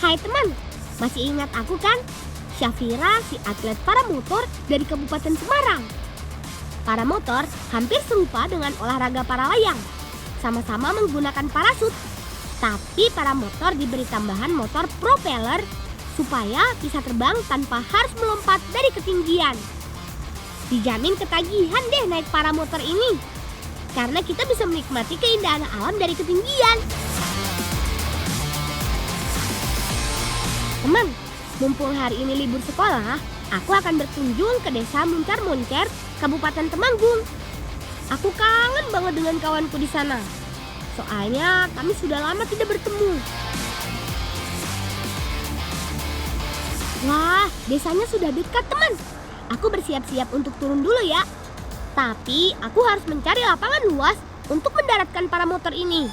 Hai teman, masih ingat aku kan? Syafira, si atlet paramotor dari Kabupaten Semarang. Paramotor hampir serupa dengan olahraga para layang. Sama-sama menggunakan parasut. Tapi paramotor diberi tambahan motor propeller supaya bisa terbang tanpa harus melompat dari ketinggian. Dijamin ketagihan deh naik paramotor ini. Karena kita bisa menikmati keindahan alam dari ketinggian. Teman, mumpung hari ini libur sekolah, aku akan berkunjung ke desa Muncar-Moncer, Kabupaten Temanggung. Aku kangen banget dengan kawanku di sana. Soalnya kami sudah lama tidak bertemu. Wah, desanya sudah dekat teman. Aku bersiap-siap untuk turun dulu ya. Tapi aku harus mencari lapangan luas untuk mendaratkan paramotor ini.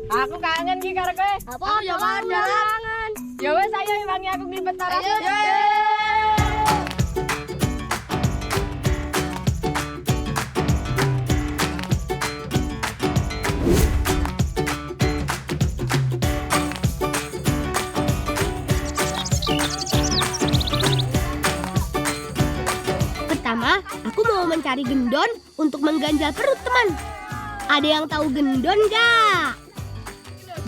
Aku kangen ki karo kowe. Apa ya kangen? Ya wes ayo iwangi aku nglimpet parasut. Pertama, aku mau mencari gendon untuk mengganjal perut teman. Ada yang tahu gendon gak?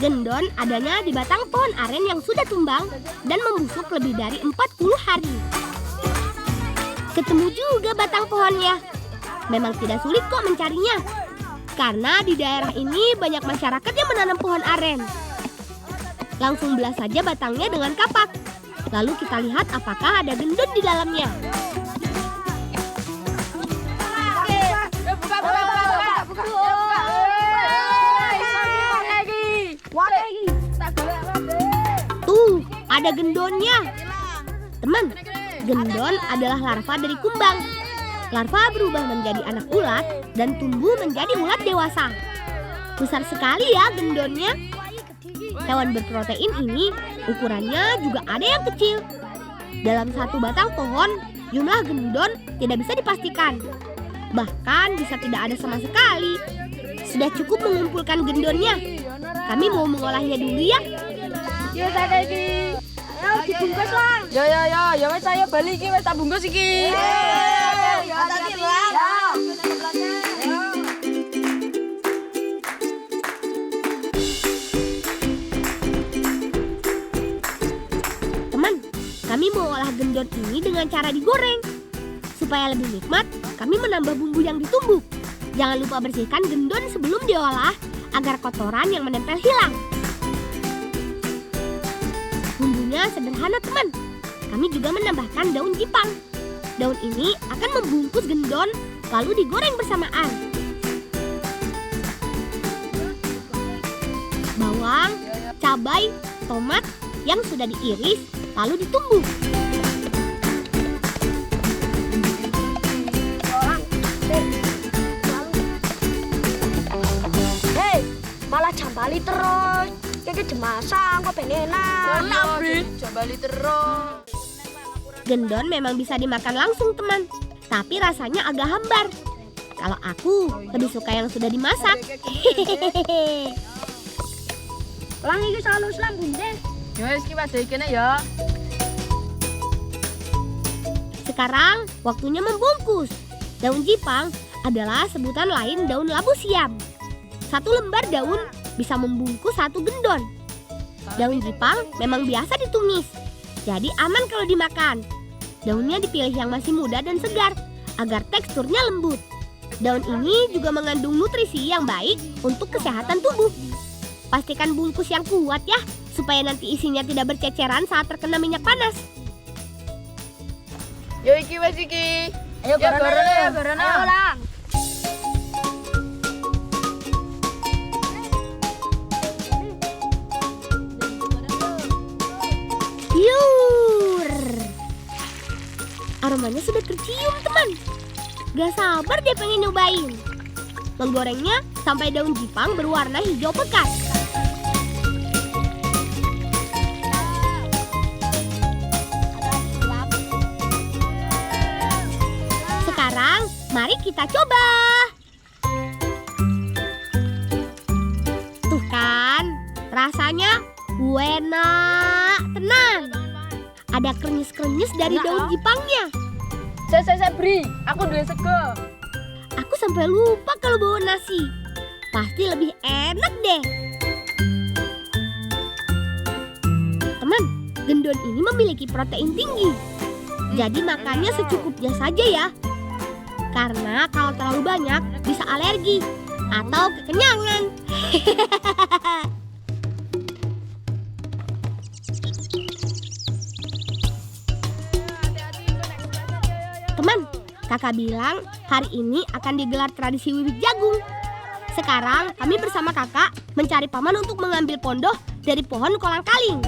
Gendon adanya di batang pohon aren yang sudah tumbang dan membusuk lebih dari 40 hari. Ketemu juga batang pohonnya. Memang tidak sulit kok mencarinya. Karena di daerah ini banyak masyarakat yang menanam pohon aren. Langsung belah saja batangnya dengan kapak. Lalu kita lihat apakah ada gendon di dalamnya. Tuh, ada gendonnya. Teman, gendon adalah larva dari kumbang. Larva berubah menjadi anak ulat dan tumbuh menjadi ulat dewasa. Besar sekali ya gendonnya. Hewan berprotein ini ukurannya juga ada yang kecil. Dalam satu batang pohon, jumlah gendon tidak bisa dipastikan. Bahkan bisa tidak ada sama sekali. Sudah cukup mengumpulkan gendonnya. Kami mau mengolahnya dulu ya. Yo tak iki. Ayo dibungkus lang. Ya wes ayo bali iki wes tak bungkus iki. Hati-hati lang. Teman, kami mau olah gendon ini dengan cara digoreng. Supaya lebih nikmat, kami menambah bumbu yang ditumbuk. Jangan lupa bersihkan gendon sebelum diolah agar kotoran yang menempel hilang. Bumbunya sederhana teman. Kami juga menambahkan daun jipang. Daun ini akan membungkus gendon lalu digoreng bersamaan. Bawang, cabai, tomat yang sudah diiris lalu ditumbuk. Malah jambali terus. Iki dimasak kok ben enak. Jambali terus. Gendon memang bisa dimakan langsung teman, tapi rasanya agak hambar. Kalau aku lebih suka yang sudah dimasak. Lang iki salus lambung deh. Ya wes ki wadah kene ya. Sekarang waktunya membungkus. Daun jipang adalah sebutan lain daun labu siam. Satu lembar daun bisa membungkus satu gendon. Daun jipang memang biasa ditumis, jadi aman kalau dimakan. Daunnya dipilih yang masih muda dan segar, agar teksturnya lembut. Daun ini juga mengandung nutrisi yang baik untuk kesehatan tubuh. Pastikan bungkus yang kuat ya, supaya nanti isinya tidak berceceran saat terkena minyak panas. Yo iki wes iki. Ayo barana. Ayo lang. Yur. Aromanya sudah tercium teman. Gak sabar deh pengen nyobain. Menggorengnya sampai daun jipang berwarna hijau pekat. Sekarang mari kita coba. Tuh kan, rasanya enak tenan. Ada krenyes-krenyes dari daun jipangnya. Saya beri, aku duwe sego. Aku sampai lupa kalau bawa nasi. Pasti lebih enak deh. Teman, gendon ini memiliki protein tinggi. Jadi makannya secukupnya saja ya. Karena kalau terlalu banyak bisa alergi atau kekenyangan. Teman, kakak bilang hari ini akan digelar tradisi wiwit jagung. Sekarang kami bersama kakak mencari paman untuk mengambil pondoh dari pohon kolang-kaling.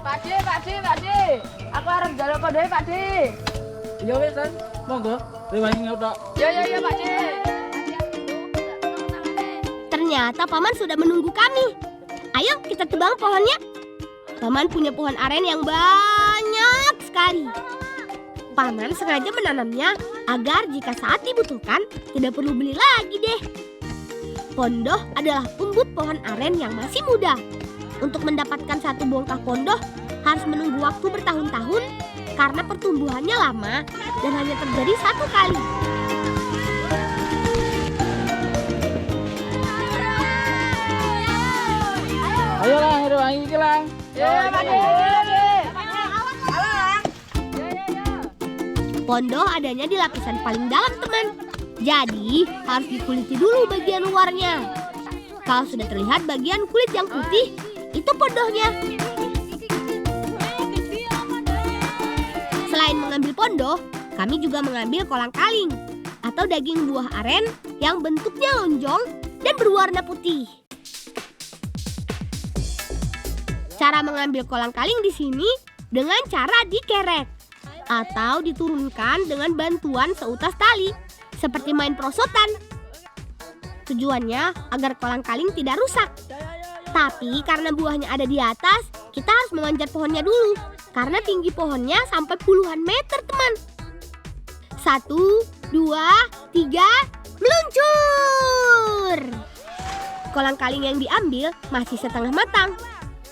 Pakde. Aku harus jaluk pondohe, Pakde. Iya wis, San. Monggo. Rewangi ngotok. Ya, Pakde. Ternyata paman sudah menunggu kami. Ayo kita tebang pohonnya. Paman punya pohon aren yang banyak sekali. Paman sengaja menanamnya agar jika saat dibutuhkan tidak perlu beli lagi deh. Pondoh adalah umbut pohon aren yang masih muda. Untuk mendapatkan satu bongkah pondoh harus menunggu waktu bertahun-tahun karena pertumbuhannya lama dan hanya terjadi satu kali. Ayolah, rewangi iki lang. Ya, Pakde. Pondoh adanya di lapisan paling dalam, teman. Jadi harus dikuliti dulu bagian luarnya. Kalau sudah terlihat bagian kulit yang putih, itu pondohnya. Selain mengambil pondoh, kami juga mengambil kolang-kaling atau daging buah aren yang bentuknya lonjong dan berwarna putih. Cara mengambil kolang-kaling di sini dengan cara dikerek atau diturunkan dengan bantuan seutas tali, seperti main prosotan. Tujuannya agar kolang-kaling tidak rusak. Tapi karena buahnya ada di atas, kita harus memanjat pohonnya dulu. Karena tinggi pohonnya sampai puluhan meter, teman. 1, 2, 3, meluncur! Kolang-kaling yang diambil masih setengah matang.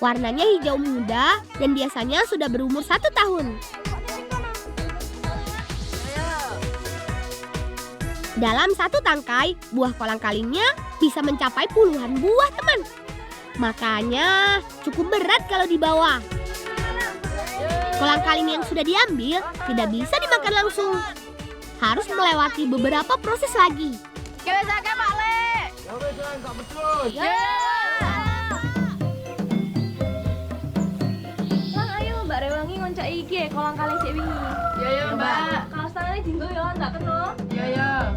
Warnanya hijau muda dan biasanya sudah berumur 1 tahun. Dalam satu tangkai, buah kolang-kalingnya bisa mencapai puluhan buah, teman. Makanya cukup berat kalau dibawa. Kolang-kaling yang sudah diambil tidak bisa dimakan langsung. Harus melewati beberapa proses lagi. Kita sakit, Pak Le. Ya wis, enggak betul. Lang ayo Mbak Rewangi ngoncak iki kolang-kaling sik wingi. Ya, Mbak. Kaos tangane dinggo ya, ndak kena. Ya.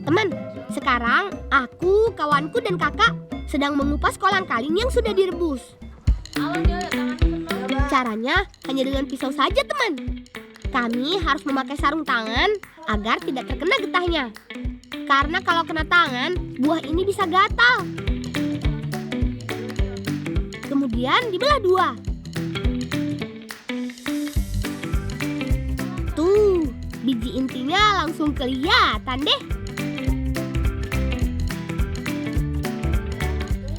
Teman, sekarang aku, kawanku, dan kakak sedang mengupas kolang-kaling yang sudah direbus. Awan ya tangan kena. Caranya hanya dengan pisau saja, teman. Kami harus memakai sarung tangan agar tidak terkena getahnya. Karena kalau kena tangan, buah ini bisa gatal. Kemudian dibelah 2. Tuh, biji intinya langsung kelihatan deh.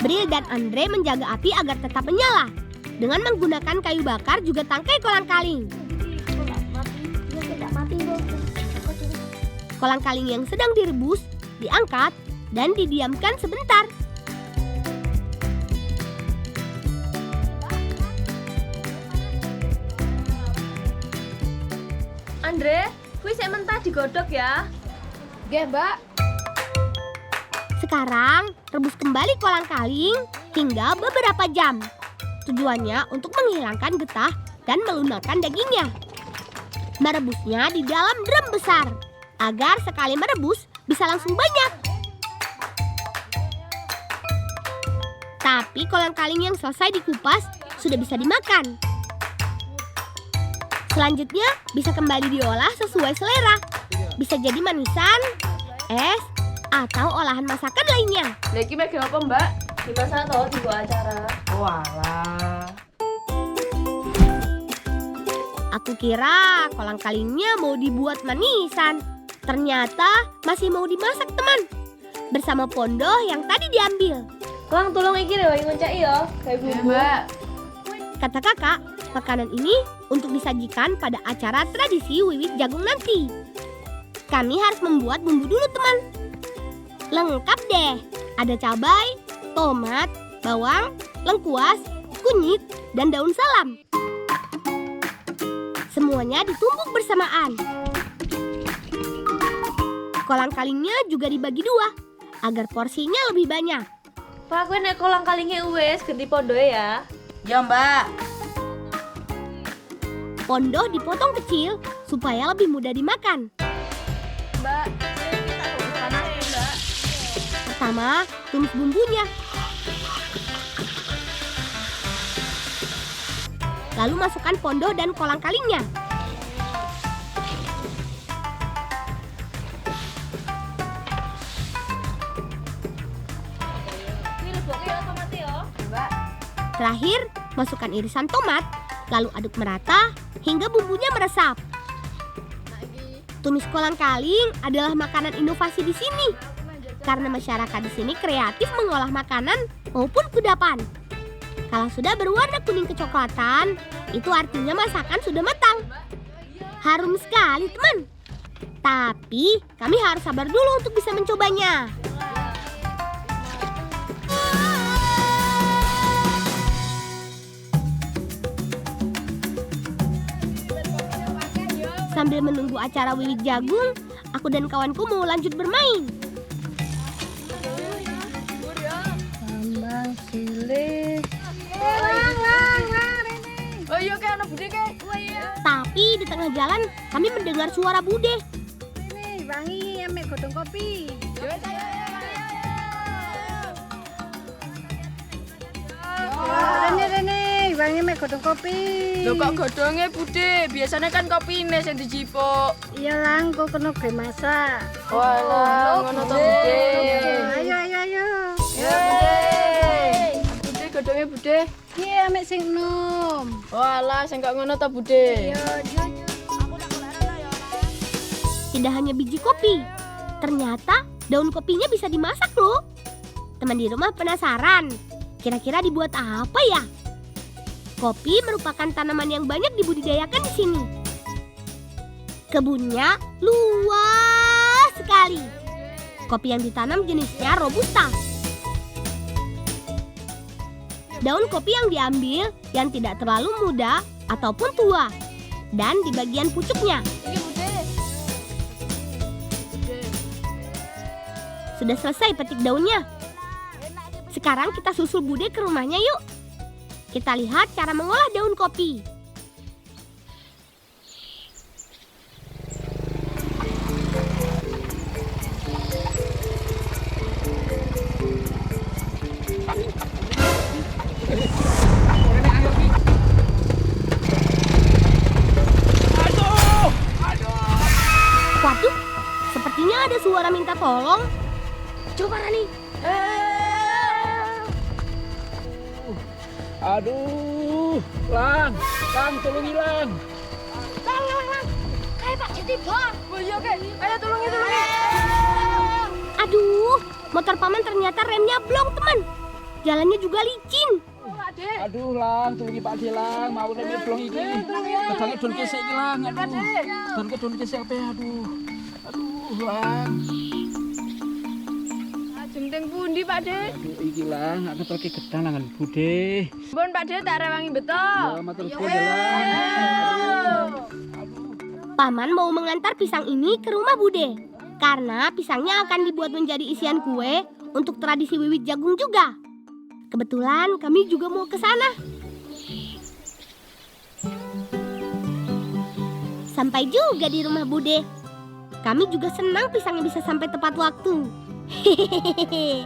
Bril dan Andre menjaga api agar tetap menyala dengan menggunakan kayu bakar juga tangkai kolang-kaling. Kolang-kaling yang sedang direbus diangkat dan didiamkan sebentar. Andre, kuwi sik mentah digodhog ya. Nggih, Mbak. Sekarang rebus kembali kolang-kaling hingga beberapa jam. Tujuannya untuk menghilangkan getah dan melunakkan dagingnya. Merebusnya di dalam drum besar agar sekali merebus bisa langsung banyak. Tapi kolang-kaling yang selesai dikupas sudah bisa dimakan. Selanjutnya bisa kembali diolah sesuai selera. Bisa jadi manisan, es, atau olahan masakan lainnya. Lagi megang apa mbak? Dimasak atau dibuat acara? Walah. Aku kira kolang-kalingnya mau dibuat manisan. Ternyata masih mau dimasak teman. Bersama pondoh yang tadi diambil. Lang tolong iki rewangi ngoncaki ya. Kayak bumbu. Kata kakak, makanan ini untuk disajikan pada acara tradisi wiwit jagung nanti. Kami harus membuat bumbu dulu teman. Lengkap deh, ada cabai, tomat, bawang, lengkuas, kunyit, dan daun salam. Semuanya ditumbuk bersamaan. Kolang-kalingnya juga dibagi dua, agar porsinya lebih banyak. Pak, aku nek kolang-kalingnya wis ganti pondohe ya. Ya mbak. Pondoh dipotong kecil supaya lebih mudah dimakan. Mbak, kita panas mbak. Pertama, tumis bumbunya. Lalu masukkan pondoh dan kolang-kalingnya. Ini leboknya otomatis ya. Mbak. Terakhir, masukkan irisan tomat, lalu aduk merata hingga bumbunya meresap. Tumis kolang-kaling adalah makanan inovasi di sini. Karena masyarakat di sini kreatif mengolah makanan maupun kudapan. Kalau sudah berwarna kuning kecoklatan, itu artinya masakan sudah matang. Harum sekali, teman. Tapi kami harus sabar dulu untuk bisa mencobanya. Sambil menunggu acara wiwit jagung, aku dan kawanku mau lanjut bermain. Sambang silih. Oh iya kayak anak bude kayak. Tapi di tengah jalan kami mendengar suara Bude. Ini wangi ame godhong kopi. Rene, wangi ame godhong kopi. Lho kok godhonge bude? Biasanya kan kopine sing dijipuk. Iya lang, kok kena gue masak. Walah, ngono to bude. Ayo. Ya bude. Bude godhonge bude. Iya ame sing nom. Walah, sing kok ngono to bude. Yo. Tidak hanya biji kopi, ternyata daun kopinya bisa dimasak loh. Teman di rumah penasaran, kira-kira dibuat apa ya? Kopi merupakan tanaman yang banyak dibudidayakan di sini. Kebunnya luas sekali. Kopi yang ditanam jenisnya Robusta. Daun kopi yang diambil yang tidak terlalu muda ataupun tua, dan di bagian pucuknya. Sudah selesai petik daunnya. Sekarang kita susul Bude ke rumahnya yuk. Kita lihat cara mengolah daun kopi. Waduh, sepertinya ada suara minta tolong. Coba Rani. Aduh, Lang, tolong hilang. Lang. Kayak Pak Jati Bang. Oh iya kek. Ayo tolongi. Aduh, motor paman ternyata remnya blong teman. Jalannya juga licin. Aduh, Lang, tolongi Pak De Lang, mau remnya blong iki. Kadangnya don kesek iki, Lang. Aduh. Don kesek apa ya? Aduh, Lang. Jengteng pundi Pak De? Aduh, iki Lang, aku terke gedang langan Bude. Pun Pak De tak rewangi betul. Ya, matur suwun ya, Lang. Paman mau mengantar pisang ini ke rumah Bude. Karena pisangnya akan dibuat menjadi isian kue untuk tradisi wiwit jagung juga. Kebetulan kami juga mau ke sana. Sampai juga di rumah Bude. Kami juga senang pisangnya bisa sampai tepat waktu. Hehehe.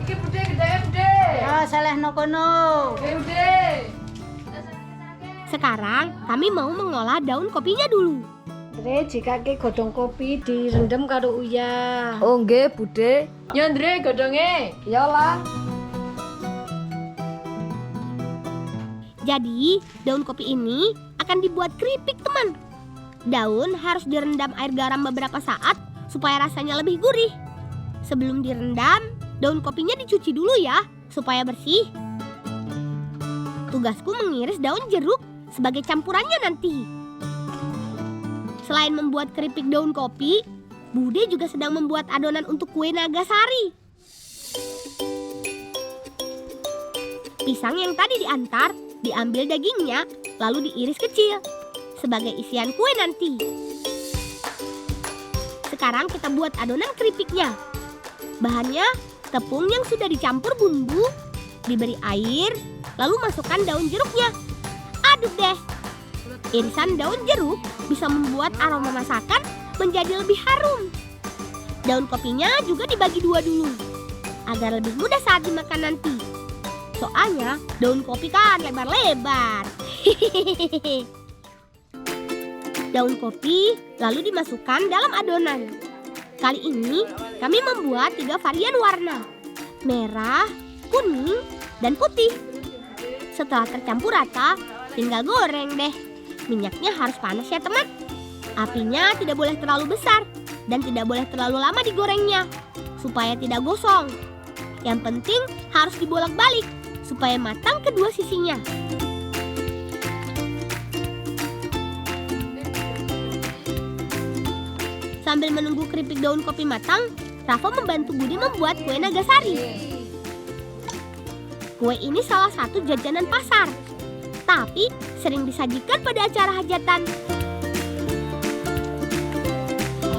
Iki Bude gedhe Bude. Ya saleh no kono. Bude. Sekarang kami mau mengolah daun kopinya dulu. Dre, jika ke godong kopi direndam karo uyah. Oh nggih, Bude. Ya Andre, godhonge. Iyalah. Jadi, daun kopi ini akan dibuat keripik, teman. Daun harus direndam air garam beberapa saat supaya rasanya lebih gurih. Sebelum direndam, daun kopinya dicuci dulu ya, supaya bersih. Tugasku mengiris daun jeruk sebagai campurannya nanti. Selain membuat keripik daun kopi, Bude juga sedang membuat adonan untuk kue Nagasari. Pisang yang tadi diantar, diambil dagingnya, lalu diiris kecil sebagai isian kue nanti. Sekarang kita buat adonan keripiknya. Bahannya tepung yang sudah dicampur bumbu, diberi air, lalu masukkan daun jeruknya. Aduk deh. Irisan daun jeruk bisa membuat aroma masakan menjadi lebih harum. Daun kopinya juga dibagi dua dulu, agar lebih mudah saat dimakan nanti. Soalnya daun kopi kan lebar-lebar. Daun kopi lalu dimasukkan dalam adonan. Kali ini kami membuat 3 varian warna: merah, kuning, dan putih. Setelah tercampur rata, tinggal goreng deh. Minyaknya harus panas ya teman. Apinya tidak boleh terlalu besar dan tidak boleh terlalu lama digorengnya supaya tidak gosong. Yang penting harus dibolak-balik supaya matang kedua sisinya. Sambil menunggu keripik daun kopi matang, Rafa membantu Budi membuat kue Nagasari. Kue ini salah satu jajanan pasar, tapi sering disajikan pada acara hajatan.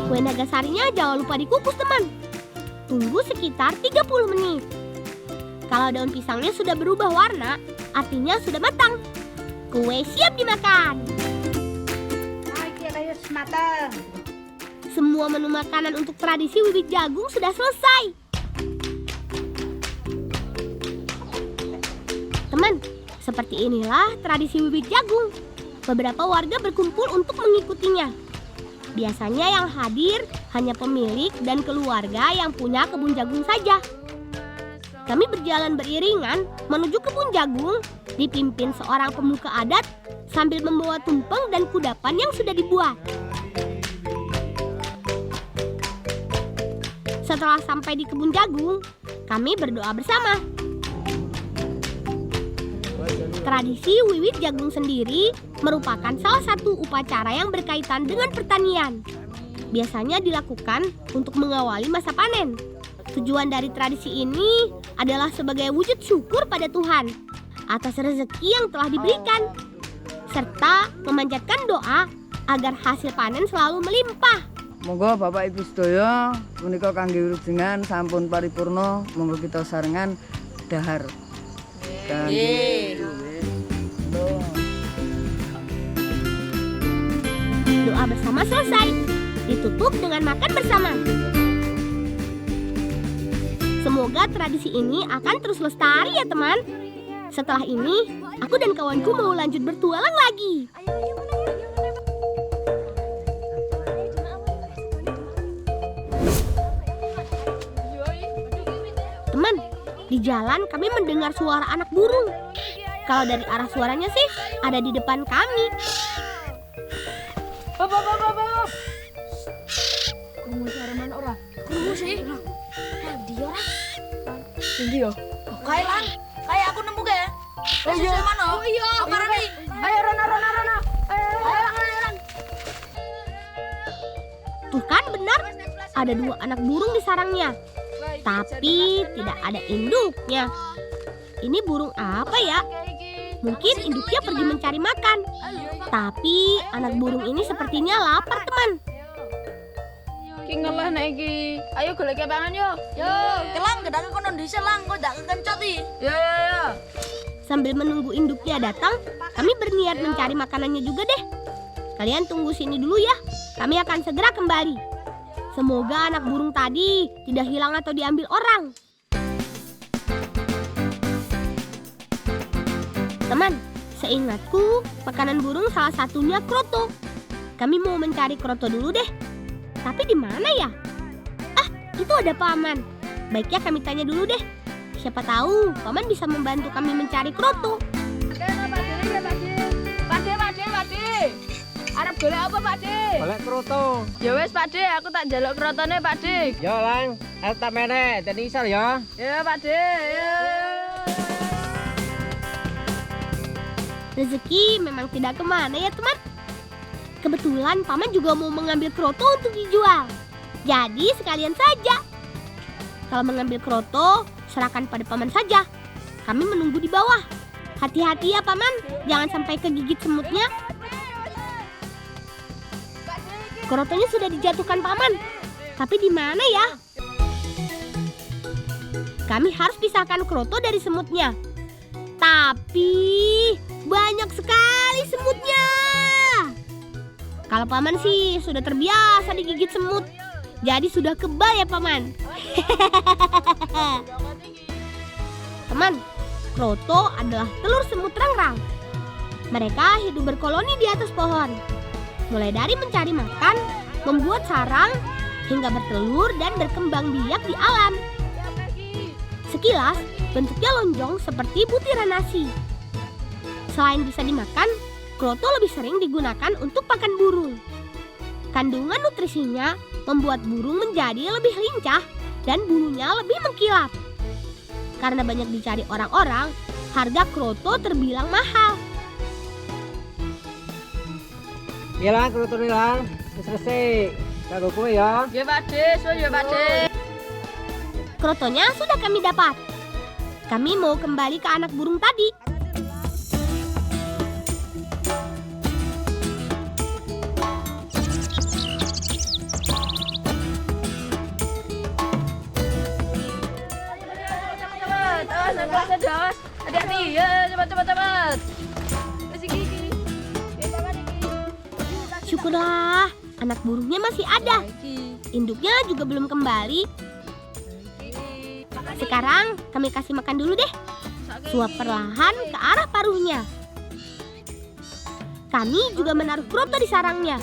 Kue Nagasarinya jangan lupa dikukus teman. Tunggu sekitar 30 menit. Kalau daun pisangnya sudah berubah warna, artinya sudah matang. Kue siap dimakan. Semua menu makanan untuk tradisi Wiwit Jagung sudah selesai. Teman, seperti inilah tradisi Wiwit Jagung. Beberapa warga berkumpul untuk mengikutinya. Biasanya yang hadir hanya pemilik dan keluarga yang punya kebun jagung saja. Kami berjalan beriringan menuju kebun jagung, dipimpin seorang pemuka adat sambil membawa tumpeng dan kudapan yang sudah dibuat. Setelah sampai di kebun jagung, kami berdoa bersama. Tradisi Wiwit Jagung sendiri merupakan salah satu upacara yang berkaitan dengan pertanian. Biasanya dilakukan untuk mengawali masa panen. Tujuan dari tradisi ini adalah sebagai wujud syukur pada Tuhan atas rezeki yang telah diberikan, serta memanjatkan doa agar hasil panen selalu melimpah. Monggo Bapak Ibu sedaya menika kangge wilujengan sampun paripurna, monggo kita sarengan dahar. Doa bersama selesai, ditutup dengan makan bersama. Semoga tradisi ini akan terus lestari ya teman. Setelah ini, aku dan kawanku mau lanjut bertualang lagi. Teman, di jalan kami mendengar suara anak burung. Kalau dari arah suaranya sih ada di depan kami. Krungu suara mana ora? Krungu sih. Dia ora. Endi yo? Kayak lang, kayak aku nemu kayak. Oh iya. Mana? Oh iya. Ayo Rona. Ayo lang. Tuh kan benar, ada 2 anak burung di sarangnya. Tapi tidak ada induknya. Ini burung apa ya? Mungkin induknya pergi mencari makan. Tapi anak burung ini sepertinya lapar teman. Ki ngelah nek iki. Ayo golek pangan yo. Yo. Kelang gedang kono dhisik lang, kok ndak kekencot iki. Yo. Sambil menunggu induknya datang, kami berniat mencari makanannya juga deh. Kalian tunggu sini dulu ya. Kami akan segera kembali. Semoga anak burung tadi tidak hilang atau diambil orang. Teman, Seingatku, makanan burung salah satunya kroto. Kami mau mencari kroto dulu deh. Tapi di mana ya? Ah, itu ada paman. Baiknya kami tanya dulu deh. Siapa tahu paman bisa membantu kami mencari kroto. Pakde. Arep golek apa, Pakde? Golek kroto. Ya wis, Pakde, aku tak njaluk krotone, Pakde. Yo Lang, arep tak menek, ten isor ya. Ya, Pakde. Ya. Rezeki memang tidak kemana ya teman. Kebetulan paman juga mau mengambil kroto untuk dijual. Jadi sekalian saja. Kalau mengambil kroto, serahkan pada paman saja. Kami menunggu di bawah. Hati-hati ya paman, jangan sampai kegigit semutnya. Krotonya sudah dijatuhkan paman. Tapi di mana ya? Kami harus pisahkan kroto dari semutnya. Tapi banyak sekali semutnya. Kalau paman sih sudah terbiasa digigit semut. Jadi sudah kebal ya paman. Teman, kroto adalah telur semut rangrang. Mereka hidup berkoloni di atas pohon. Mulai dari mencari makan, membuat sarang, hingga bertelur dan berkembang biak di alam. Sekilas, bentuknya lonjong seperti butiran nasi. Selain bisa dimakan, kroto lebih sering digunakan untuk pakan burung. Kandungan nutrisinya membuat burung menjadi lebih lincah dan bulunya lebih mengkilap. Karena banyak dicari orang-orang, harga kroto terbilang mahal. Hilang kroto hilang. Wis resik. Kanggo kowe ya. Ya, Pakde, suwun ya, Pakde. Krotonya sudah kami dapat. Kami mau kembali ke anak burung tadi. Cepet. Hati-hati, ya, cepat. Masih gigi. Syukurlah, anak burungnya masih ada. Induknya juga belum kembali. Sekarang kami kasih makan dulu deh. Suap perlahan ke arah paruhnya. Kami juga menaruh kroto di sarangnya.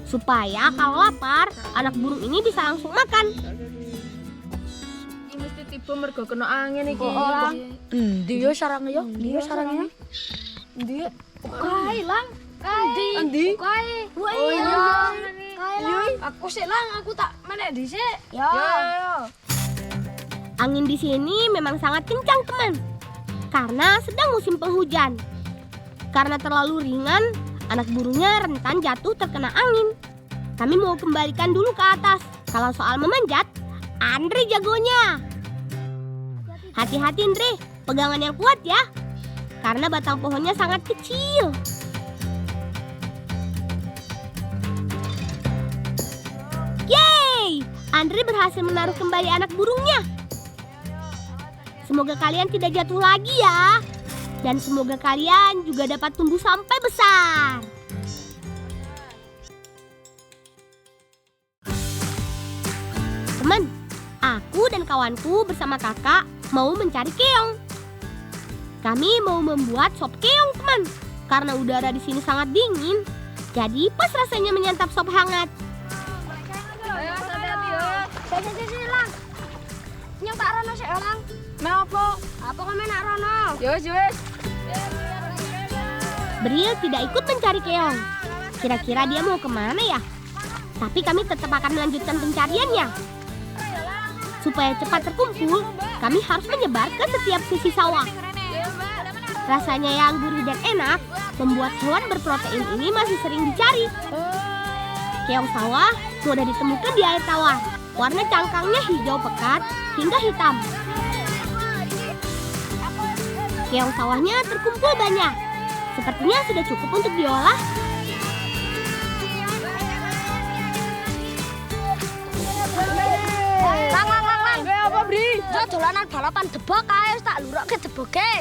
Supaya kalau lapar, anak burung ini bisa langsung makan. Ini mesti tiba mergo kena angin iki. Endi yo sarangnya yo? Endi yo sarangnya? Endi? Kae lang. Endi? Kae. Oh iya. Kae lang. Aku sik lang, aku tak menek dhisik. Ya. Angin di sini memang sangat kencang, teman. Karena sedang musim penghujan. Karena terlalu ringan, anak burungnya rentan jatuh terkena angin. Kami mau kembalikan dulu ke atas. Kalau soal memanjat, Andre jagonya. Hati-hati Andre, pegangan yang kuat ya. Karena batang pohonnya sangat kecil. Yeay! Andre berhasil menaruh kembali anak burungnya. Semoga kalian tidak jatuh lagi ya. Dan semoga kalian juga dapat tumbuh sampai besar. Teman, aku dan kawanku bersama kakak mau mencari keong. Kami mau membuat sop keong, teman. Karena udara di sini sangat dingin, jadi pas rasanya menyantap sop hangat. Ayo, hati-hati ya. Sik lang. Nyong tak rono sik lang. Mau apa? Apa kok menak rono? Ya wis. Bril tidak ikut mencari keong. Kira-kira dia mau kemana ya? Tapi kami tetap akan melanjutkan pencariannya. Supaya cepat terkumpul, kami harus menyebar ke setiap sisi sawah. Rasanya yang gurih dan enak, membuat hewan berprotein ini masih sering dicari. Keong sawah mudah ditemukan di air tawar. Warna cangkangnya hijau pekat hingga hitam. Keong sawahnya terkumpul banyak. Sepertinya sudah cukup untuk diolah. Lang. Apa, Bri? Yo dolanan balapan debok kae tak lurokke deboke.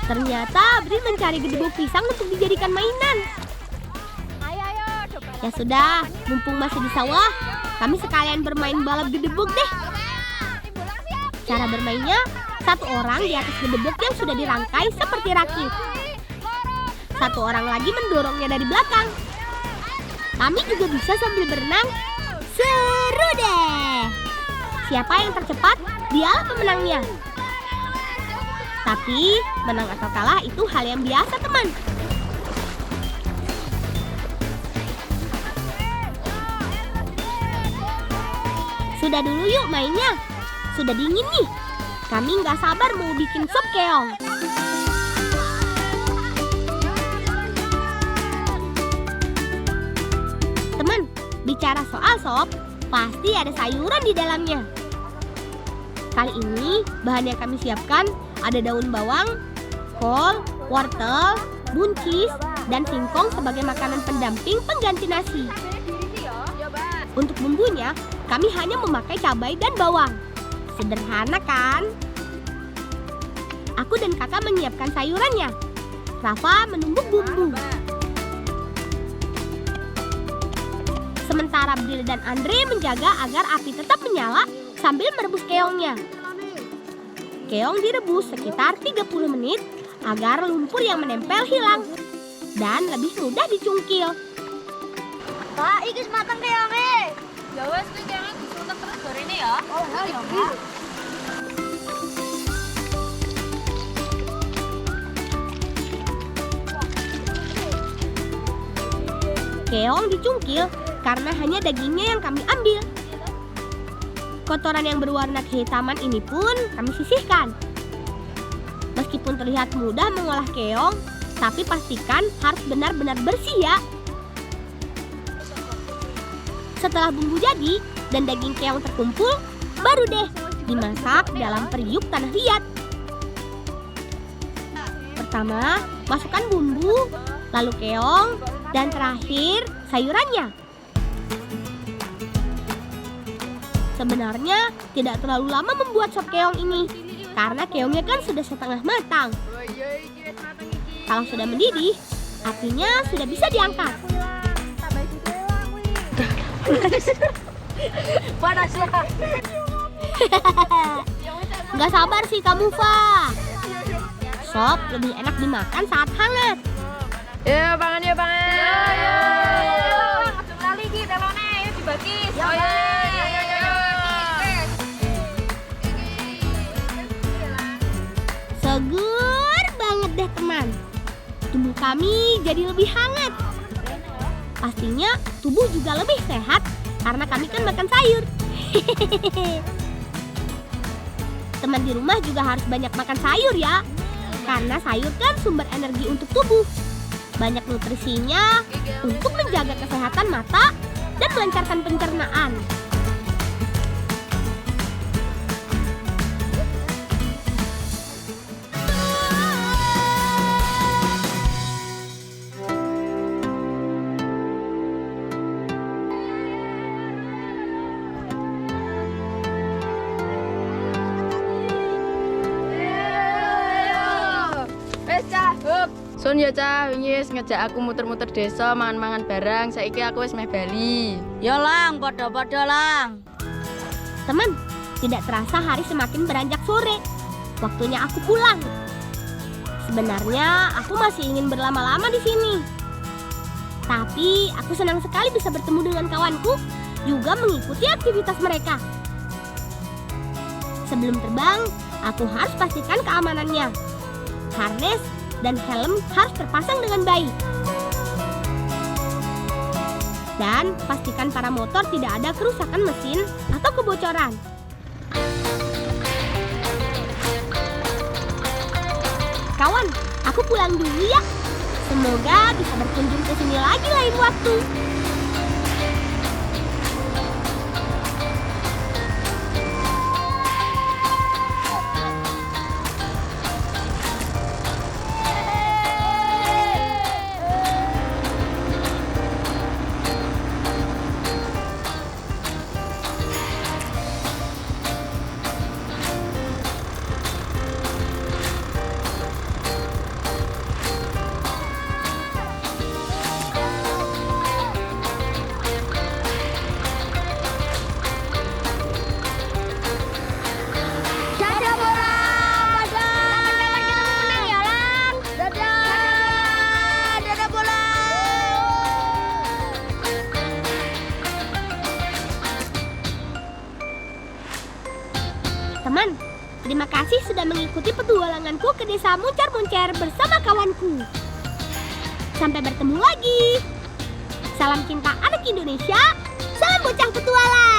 Ternyata Bri mencari gedebuk pisang untuk dijadikan mainan. Ya sudah, mumpung masih di sawah, kami sekalian bermain balap gedebuk deh. Cara bermainnya, Satu orang di atas gedebok yang sudah dirangkai seperti rakit. Satu orang lagi mendorongnya dari belakang. Kami juga bisa sambil berenang. Seru deh! Siapa yang tercepat, dialah pemenangnya. Tapi, menang atau kalah itu hal yang biasa, teman. Sudah dulu yuk mainnya. Sudah dingin nih. Kami nggak sabar mau bikin sop keong. Teman, bicara soal sop, pasti ada sayuran di dalamnya. Kali ini, bahan yang kami siapkan ada daun bawang, kol, wortel, buncis, dan singkong sebagai makanan pendamping pengganti nasi. Untuk bumbunya, kami hanya memakai cabai dan bawang. Sederhana kan? Aku dan kakak menyiapkan sayurannya. Rafa menumbuk bumbu. Sementara Bril dan Andre menjaga agar api tetap menyala sambil merebus keongnya. Keong direbus sekitar 30 menit agar lumpur yang menempel hilang dan lebih mudah dicungkil. Pak, iki mateng keonge. Ya wes kuwi keongnya disuntek terus gorene ya. Oh, ya, Pak. Keong dicungkil karena hanya dagingnya yang kami ambil. Kotoran yang berwarna kehitaman ini pun kami sisihkan. Meskipun terlihat mudah mengolah keong, tapi pastikan harus benar-benar bersih ya. Setelah bumbu jadi dan daging keong terkumpul, baru deh dimasak dalam periuk tanah liat. Pertama, masukkan bumbu, lalu keong, dan terakhir sayurannya. Sebenarnya tidak terlalu lama membuat sop keong ini, karena keongnya kan sudah setengah matang. Kalau sudah mendidih, apinya sudah bisa diangkat. Panas ya. Nggak sabar sih kamu, Fa. Sop lebih enak dimakan saat hangat. Ya, pangan ya, pangan. Lali iki telone yuk dibagi. Oh iya. Seger banget deh teman. Tubuh kami jadi lebih hangat. Pastinya tubuh juga lebih sehat karena kami kan makan sayur. Teman di rumah juga harus banyak makan sayur ya. Karena sayur kan sumber energi untuk tubuh. Banyak nutrisinya untuk menjaga kesehatan mata dan melancarkan pencernaan. Sun ya Cah, wingi wis ngejak aku muter-muter desa mangan-mangan barang, saiki aku wis meh bali. Ya Lang, padha-padha Lang. Teman, tidak terasa hari semakin beranjak sore. Waktunya aku pulang. Sebenarnya aku masih ingin berlama-lama di sini. Tapi aku senang sekali bisa bertemu dengan kawanku, juga mengikuti aktivitas mereka. Sebelum terbang, aku harus pastikan keamanannya. Harness dan helm harus terpasang dengan baik. Dan pastikan para motor tidak ada kerusakan mesin atau kebocoran. Kawan, aku pulang dulu ya. Semoga bisa berkunjung ke sini lagi lain waktu. teman-teman, terima kasih sudah mengikuti petualanganku ke desa Muncar-Muncer bersama kawanku. Sampai bertemu lagi. Salam cinta anak Indonesia. Salam bocah petualang.